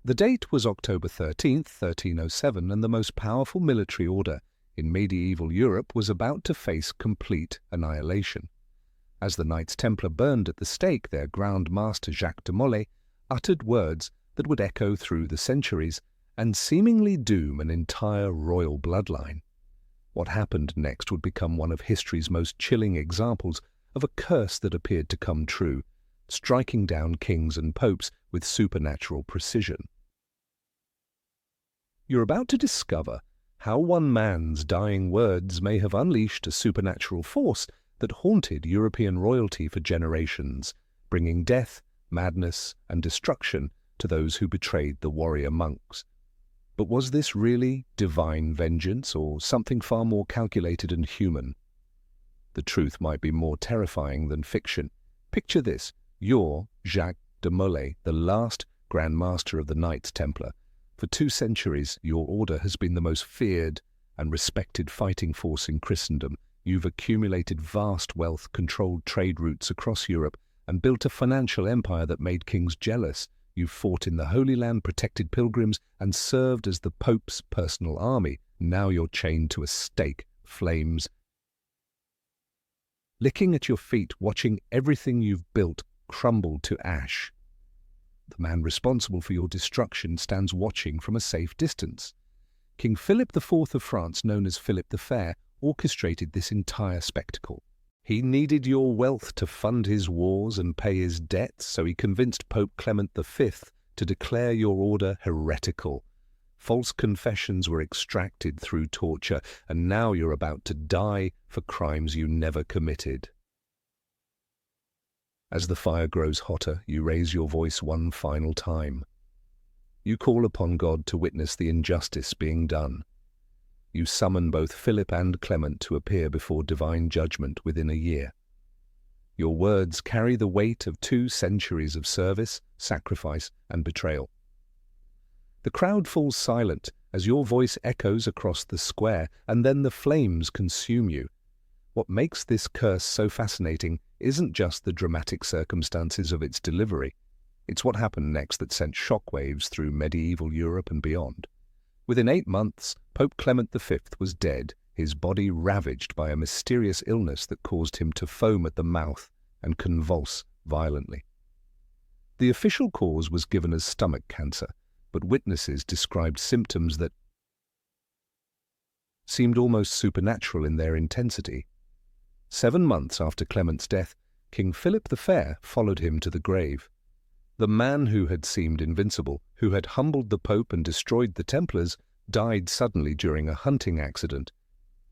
The date was October 13th, 1307, and the most powerful military order in medieval Europe was about to face complete annihilation. As the Knights Templar burned at the stake, their Grand Master Jacques de Molay uttered words that would echo through the centuries and seemingly doom an entire royal bloodline. What happened next would become one of history's most chilling examples of a curse that appeared to come true, striking down kings and popes with supernatural precision. You're about to discover how one man's dying words may have unleashed a supernatural force that haunted European royalty for generations, bringing death, madness, and destruction to those who betrayed the warrior monks. But was this really divine vengeance, or something far more calculated and human? The truth might be more terrifying than fiction. Picture this: you're Jacques de Molay, the last Grand Master of the Knights Templar. For 2 centuries, your order has been the most feared and respected fighting force in Christendom. You've accumulated vast wealth, controlled trade routes across Europe, and built a financial empire that made kings jealous. You've fought in the Holy Land, protected pilgrims, and served as the Pope's personal army. Now you're chained to a stake, flames licking at your feet, watching everything you've built crumble to ash. The man responsible for your destruction stands watching from a safe distance. King Philip IV of France, known as Philip the Fair, orchestrated this entire spectacle. He needed your wealth to fund his wars and pay his debts, so he convinced Pope Clement V to declare your order heretical. False confessions were extracted through torture, and now you're about to die for crimes you never committed. As the fire grows hotter, you raise your voice one final time. You call upon God to witness the injustice being done. You summon both Philip and Clement to appear before divine judgment within a year. Your words carry the weight of 2 centuries of service, sacrifice, and betrayal. The crowd falls silent as your voice echoes across the square, and then the flames consume you. What makes this curse so fascinating isn't just the dramatic circumstances of its delivery. It's what happened next that sent shockwaves through medieval Europe and beyond. Within 8 months, Pope Clement V was dead, his body ravaged by a mysterious illness that caused him to foam at the mouth and convulse violently. The official cause was given as stomach cancer, but witnesses described symptoms that seemed almost supernatural in their intensity. 7 months after Clement's death, King Philip the Fair followed him to the grave. The man who had seemed invincible, who had humbled the Pope and destroyed the Templars, died suddenly during a hunting accident.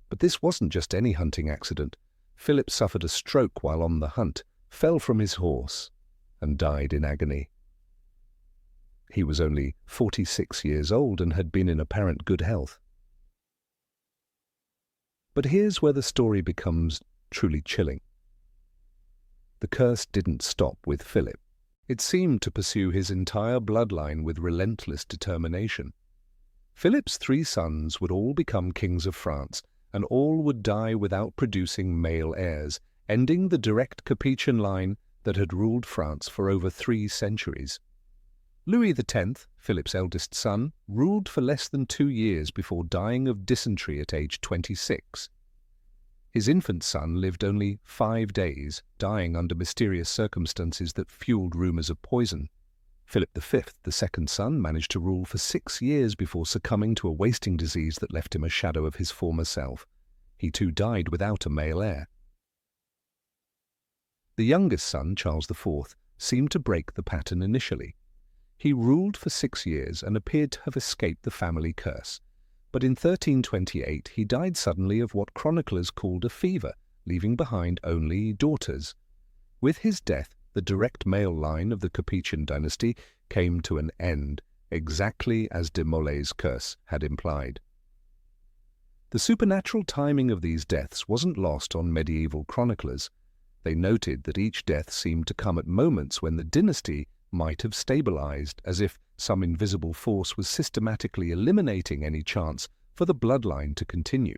But this wasn't just any hunting accident. Philip suffered a stroke while on the hunt, fell from his horse, and died in agony. He was only 46 years old and had been in apparent good health. But here's where the story becomes truly chilling. The curse didn't stop with Philip. It seemed to pursue his entire bloodline with relentless determination. Philip's 3 sons would all become kings of France, and all would die without producing male heirs, ending the direct Capetian line that had ruled France for over 3 centuries. Louis X, Philip's eldest son, ruled for less than 2 years before dying of dysentery at age 26. His infant son lived only 5 days, dying under mysterious circumstances that fueled rumors of poison. Philip V, the second son, managed to rule for 6 years before succumbing to a wasting disease that left him a shadow of his former self. He too died without a male heir. The youngest son, Charles IV, seemed to break the pattern initially. He ruled for 6 years and appeared to have escaped the family curse. But in 1328 he died suddenly of what chroniclers called a fever, leaving behind only daughters. With his death, the direct male line of the Capetian dynasty came to an end, exactly as de Molay's curse had implied. The supernatural timing of these deaths wasn't lost on medieval chroniclers. They noted that each death seemed to come at moments when the dynasty might have stabilized, as if some invisible force was systematically eliminating any chance for the bloodline to continue.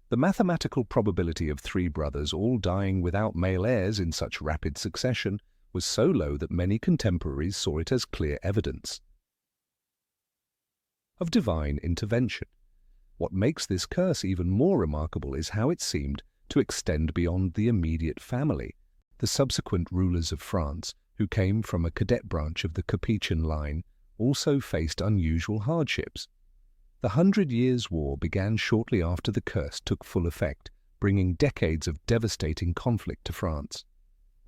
The mathematical probability of 3 brothers all dying without male heirs in such rapid succession was so low that many contemporaries saw it as clear evidence. of divine intervention. What makes this curse even more remarkable is how it seemed to extend beyond the immediate family. The subsequent rulers of France, who came from a cadet branch of the Capetian line, also faced unusual hardships. The 100 Years' War began shortly after the curse took full effect, bringing decades of devastating conflict to France.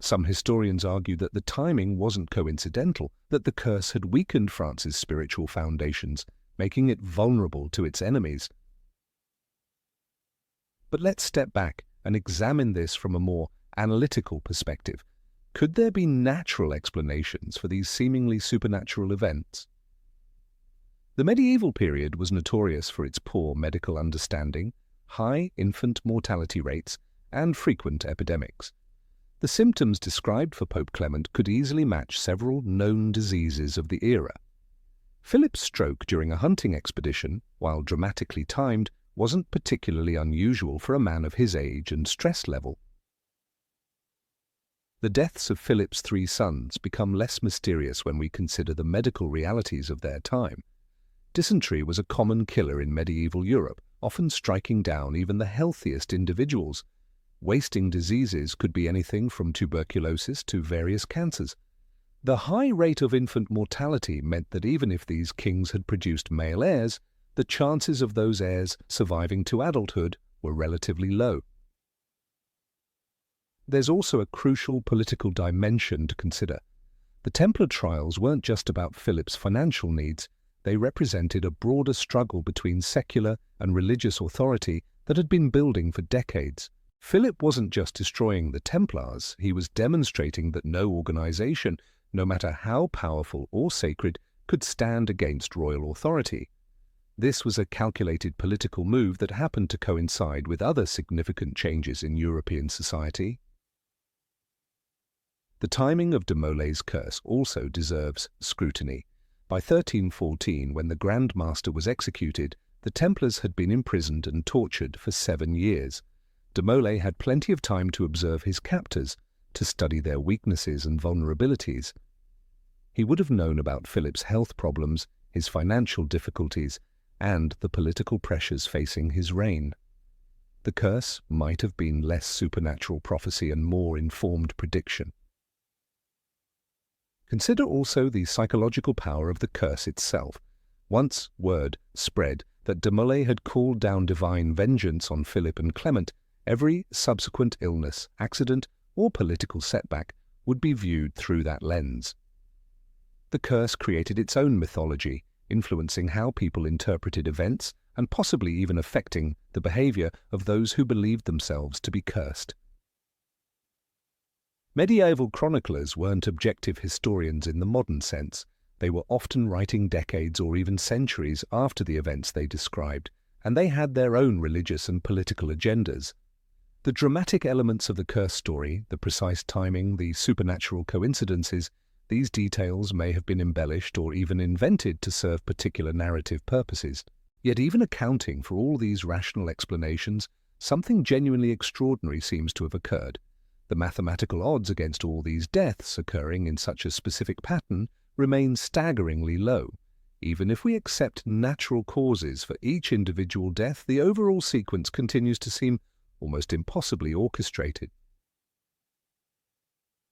Some historians argue that the timing wasn't coincidental, that the curse had weakened France's spiritual foundations, making it vulnerable to its enemies. But let's step back and examine this from a more analytical perspective. Could there be natural explanations for these seemingly supernatural events? The medieval period was notorious for its poor medical understanding, high infant mortality rates, and frequent epidemics. The symptoms described for Pope Clement could easily match several known diseases of the era. Philip's stroke during a hunting expedition, while dramatically timed, wasn't particularly unusual for a man of his age and stress level. The deaths of Philip's 3 sons become less mysterious when we consider the medical realities of their time. Dysentery was a common killer in medieval Europe, often striking down even the healthiest individuals. Wasting diseases could be anything from tuberculosis to various cancers. The high rate of infant mortality meant that even if these kings had produced male heirs, the chances of those heirs surviving to adulthood were relatively low. There's also a crucial political dimension to consider. The Templar trials weren't just about Philip's financial needs. They represented a broader struggle between secular and religious authority that had been building for decades. Philip wasn't just destroying the Templars, he was demonstrating that no organization, no matter how powerful or sacred, could stand against royal authority. This was a calculated political move that happened to coincide with other significant changes in European society. The timing of de Molay's curse also deserves scrutiny. By 1314, when the Grand Master was executed, the Templars had been imprisoned and tortured for 7 years. De Molay had plenty of time to observe his captors, to study their weaknesses and vulnerabilities. He would have known about Philip's health problems, his financial difficulties, and the political pressures facing his reign. The curse might have been less supernatural prophecy and more informed prediction. Consider also the psychological power of the curse itself. Once word spread that de Molay had called down divine vengeance on Philip and Clement, every subsequent illness, accident, or political setback would be viewed through that lens. The curse created its own mythology, influencing how people interpreted events and possibly even affecting the behavior of those who believed themselves to be cursed. Medieval chroniclers weren't objective historians in the modern sense. They were often writing decades or even centuries after the events they described, and they had their own religious and political agendas. The dramatic elements of the curse story, the precise timing, the supernatural coincidences, these details may have been embellished or even invented to serve particular narrative purposes. Yet even accounting for all these rational explanations, something genuinely extraordinary seems to have occurred. The mathematical odds against all these deaths occurring in such a specific pattern remain staggeringly low. Even if we accept natural causes for each individual death, the overall sequence continues to seem almost impossibly orchestrated.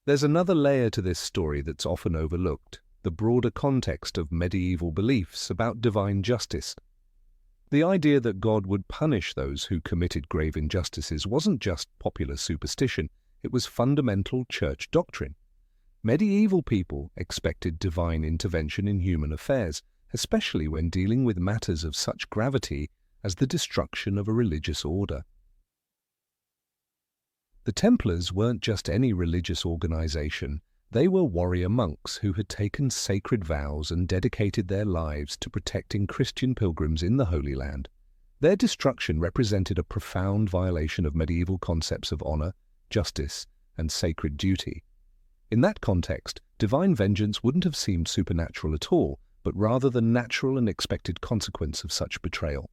There's another layer to this story that's often overlooked, the broader context of medieval beliefs about divine justice. The idea that God would punish those who committed grave injustices wasn't just popular superstition, it was fundamental church doctrine. Medieval people expected divine intervention in human affairs, especially when dealing with matters of such gravity as the destruction of a religious order. The Templars weren't just any religious organization. They were warrior monks who had taken sacred vows and dedicated their lives to protecting Christian pilgrims in the Holy Land. Their destruction represented a profound violation of medieval concepts of honor, justice, and sacred duty. In that context, divine vengeance wouldn't have seemed supernatural at all, but rather the natural and expected consequence of such betrayal.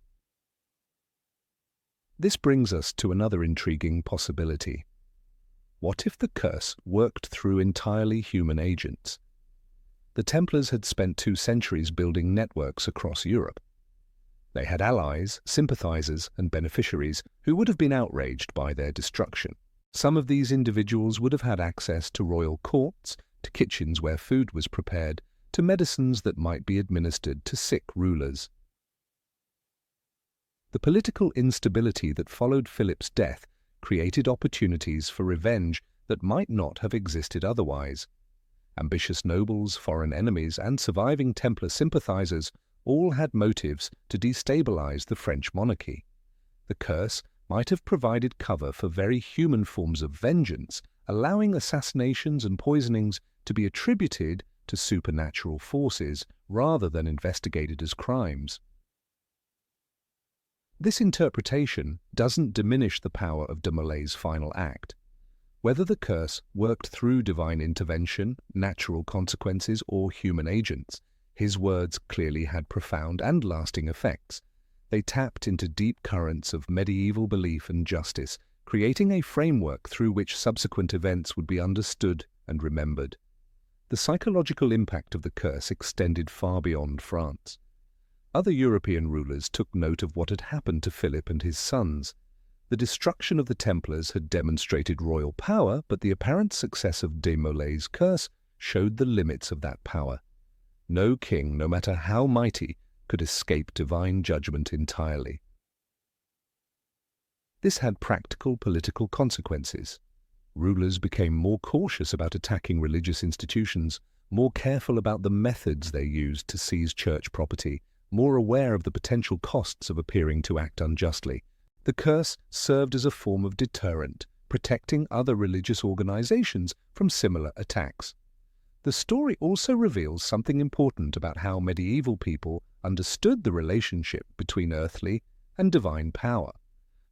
This brings us to another intriguing possibility. What if the curse worked through entirely human agents? The Templars had spent 2 centuries building networks across Europe. They had allies, sympathizers, and beneficiaries who would have been outraged by their destruction. Some of these individuals would have had access to royal courts, to kitchens where food was prepared, to medicines that might be administered to sick rulers. The political instability that followed Philip's death created opportunities for revenge that might not have existed otherwise. Ambitious nobles, foreign enemies, and surviving Templar sympathizers all had motives to destabilize the French monarchy. The curse might have provided cover for very human forms of vengeance, allowing assassinations and poisonings to be attributed to supernatural forces rather than investigated as crimes. This interpretation doesn't diminish the power of de Molay's final act. Whether the curse worked through divine intervention, natural consequences, or human agents, his words clearly had profound and lasting effects. They tapped into deep currents of medieval belief and justice, creating a framework through which subsequent events would be understood and remembered. The psychological impact of the curse extended far beyond France. Other European rulers took note of what had happened to Philip and his sons. The destruction of the Templars had demonstrated royal power, but the apparent success of de Molay's curse showed the limits of that power. No king, no matter how mighty, could escape divine judgment entirely. This had practical political consequences. Rulers became more cautious about attacking religious institutions, more careful about the methods they used to seize church property, more aware of the potential costs of appearing to act unjustly. The curse served as a form of deterrent, protecting other religious organizations from similar attacks. The story also reveals something important about how medieval people understood the relationship between earthly and divine power.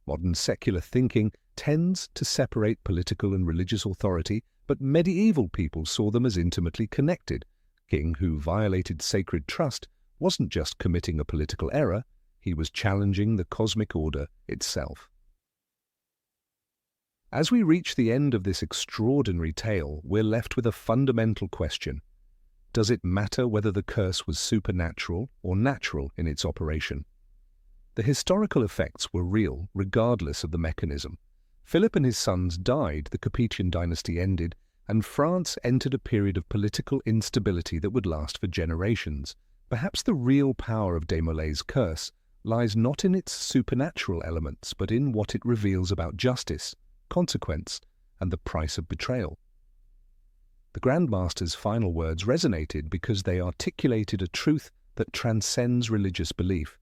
Modern secular thinking tends to separate political and religious authority, but medieval people saw them as intimately connected. A king who violated sacred trust wasn't just committing a political error, he was challenging the cosmic order itself. As we reach the end of this extraordinary tale, we're left with a fundamental question. Does it matter whether the curse was supernatural or natural in its operation? The historical effects were real, regardless of the mechanism. Philip and his sons died, the Capetian dynasty ended, and France entered a period of political instability that would last for generations. Perhaps the real power of de Molay's curse lies not in its supernatural elements, but in what it reveals about justice, consequence, and the price of betrayal. The Grand Master's final words resonated because they articulated a truth that transcends religious belief.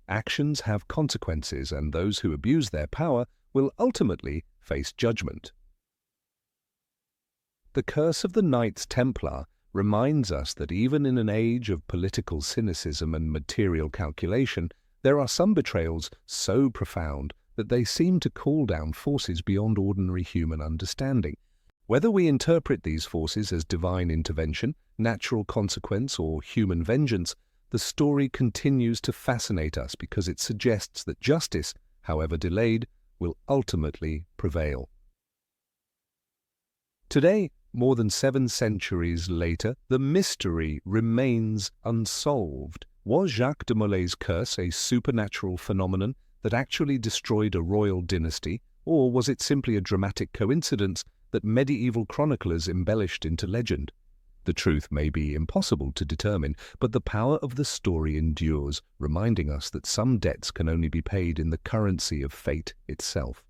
Actions have consequences, and those who abuse their power will ultimately face judgment. The curse of the Knights Templar reminds us that even in an age of political cynicism and material calculation, there are some betrayals so profound that they seem to call down forces beyond ordinary human understanding. Whether we interpret these forces as divine intervention, natural consequence, or human vengeance, the story continues to fascinate us because it suggests that justice, however delayed, will ultimately prevail. Today, more than 7 centuries later, the mystery remains unsolved. Was Jacques de Molay's curse a supernatural phenomenon that actually destroyed a royal dynasty, or was it simply a dramatic coincidence that medieval chroniclers embellished into legend? The truth may be impossible to determine, but the power of the story endures, reminding us that some debts can only be paid in the currency of fate itself.